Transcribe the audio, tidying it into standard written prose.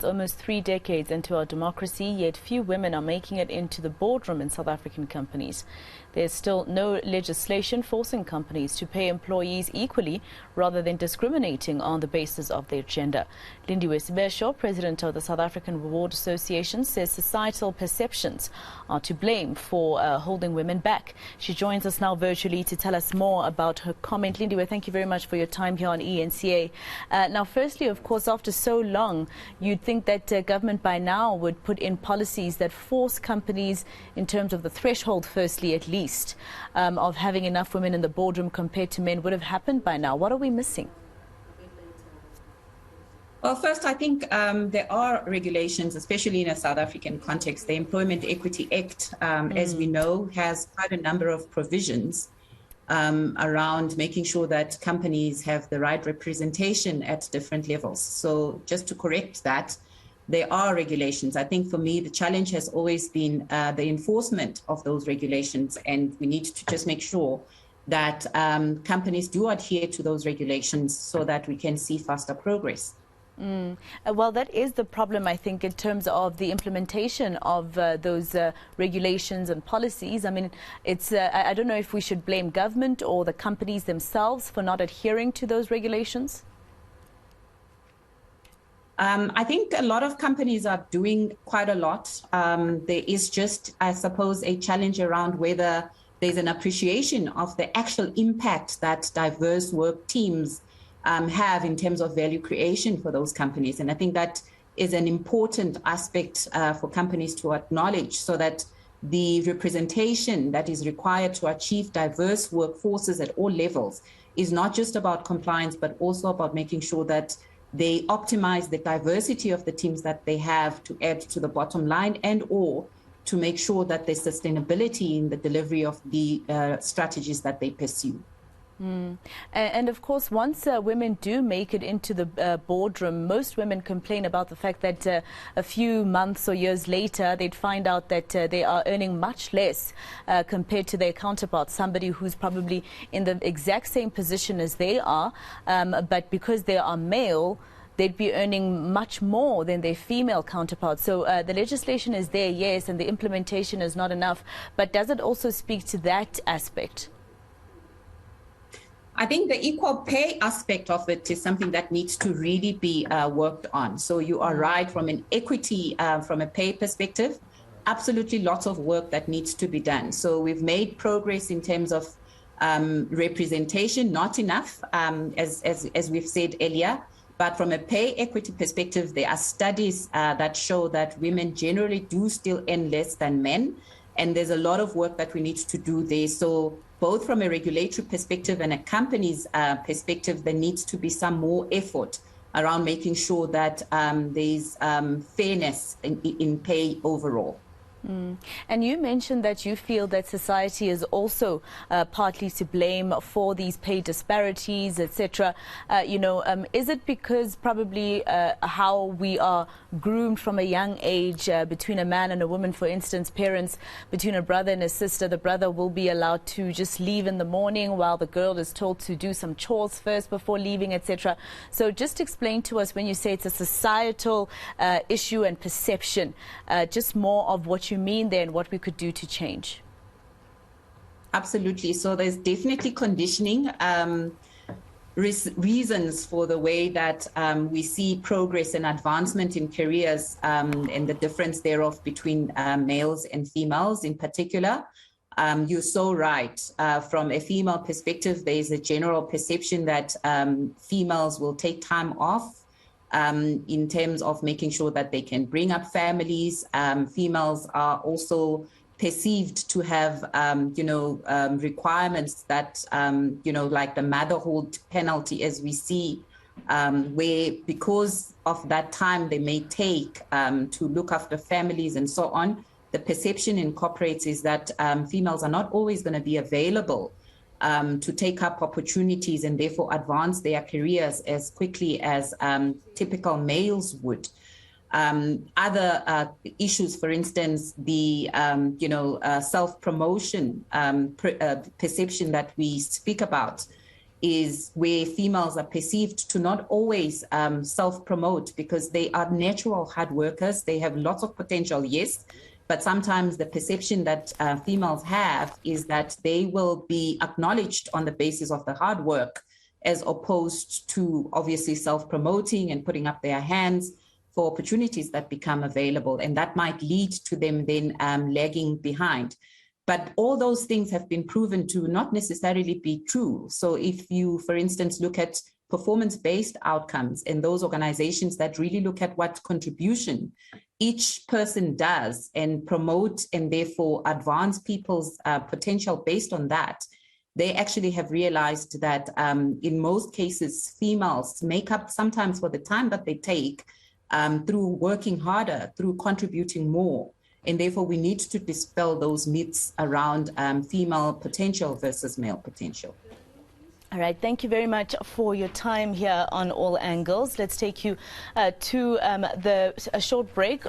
It's almost 3 decades into our democracy, yet few women are making it into the boardroom in South African companies. There's still no legislation forcing companies to pay employees equally rather than discriminating on the basis of their gender. Lindiwe Sebesho, president of the South African Reward Association, says societal perceptions are to blame for holding women back. She joins us now virtually to tell us more about her comment. Lindiwe, thank you very much for your time here on eNCA. Now, firstly, of course, after so long, you'd think that government by now would put in policies that force companies in terms of the threshold, firstly, at least, of having enough women in the boardroom compared to men would have happened by now. What are we missing? Well, first, I think there are regulations, especially in a South African context. The Employment Equity Act, as we know, has quite a number of provisions around making sure that companies have the right representation at different levels. So just to correct that, there are regulations. I think for me, the challenge has always been the enforcement of those regulations, and we need to just make sure that companies do adhere to those regulations so that we can see faster progress. Well, that is the problem, I think, in terms of the implementation of those regulations and policies. I mean, it's I don't know if we should blame government or the companies themselves for not adhering to those regulations. I think a lot of companies are doing quite a lot. There is just, I suppose, a challenge around whether there's an appreciation of the actual impact that diverse work teams have in terms of value creation for those companies. And I think that is an important aspect for companies to acknowledge, so that the representation that is required to achieve diverse workforces at all levels is not just about compliance, but also about making sure that they optimize the diversity of the teams that they have to add to the bottom line, and or to make sure that there's sustainability in the delivery of the strategies that they pursue. And of course, once women do make it into the boardroom, most women complain about the fact that a few months or years later, they'd find out that they are earning much less compared to their counterparts, somebody who's probably in the exact same position as they are, but because they are male, they'd be earning much more than their female counterparts. So the legislation is there, yes, and the implementation is not enough. But does it also speak to that aspect? I think the equal pay aspect of it is something that needs to really be worked on. So you are right, from an equity, from a pay perspective, absolutely lots of work that needs to be done. So we've made progress in terms of representation, not enough, as we've said earlier. But from a pay equity perspective, there are studies that show that women generally do still earn less than men. And there's a lot of work that we need to do there. So both from a regulatory perspective and a company's perspective, there needs to be some more effort around making sure that there's fairness in pay overall. And you mentioned that you feel that society is also partly to blame for these pay disparities, etc. Is it because probably how we are groomed from a young age between a man and a woman, for instance, parents, between a brother and a sister, the brother will be allowed to just leave in the morning while the girl is told to do some chores first before leaving, etc. So just explain to us, when you say it's a societal issue and perception, just more of what you mean there and what we could do to change. Absolutely. So there's definitely conditioning reasons for the way that we see progress and advancement in careers, and the difference thereof between males and females in particular. You're so right. From a female perspective, there's a general perception that females will take time off in terms of making sure that they can bring up families. Females are also perceived to have, requirements that, like the motherhood penalty, as we see, where because of that time they may take to look after families and so on, the perception in corporates is that females are not always going to be available to take up opportunities and therefore advance their careers as quickly as typical males would. Other issues, for instance, the self-promotion perception that we speak about is where females are perceived to not always self-promote, because they are natural hard workers. They have lots of potential, yes, but sometimes the perception that females have is that they will be acknowledged on the basis of the hard work, as opposed to obviously self-promoting and putting up their hands for opportunities that become available. And that might lead to them then lagging behind. But all those things have been proven to not necessarily be true. So if you, for instance, look at performance-based outcomes and those organizations that really look at what contribution each person does and promote and therefore advance people's potential based on that, they actually have realized that in most cases, females make up sometimes for the time that they take through working harder, through contributing more. And therefore, we need to dispel those myths around female potential versus male potential. All right, thank you very much for your time here on All Angles. Let's take you to a short break.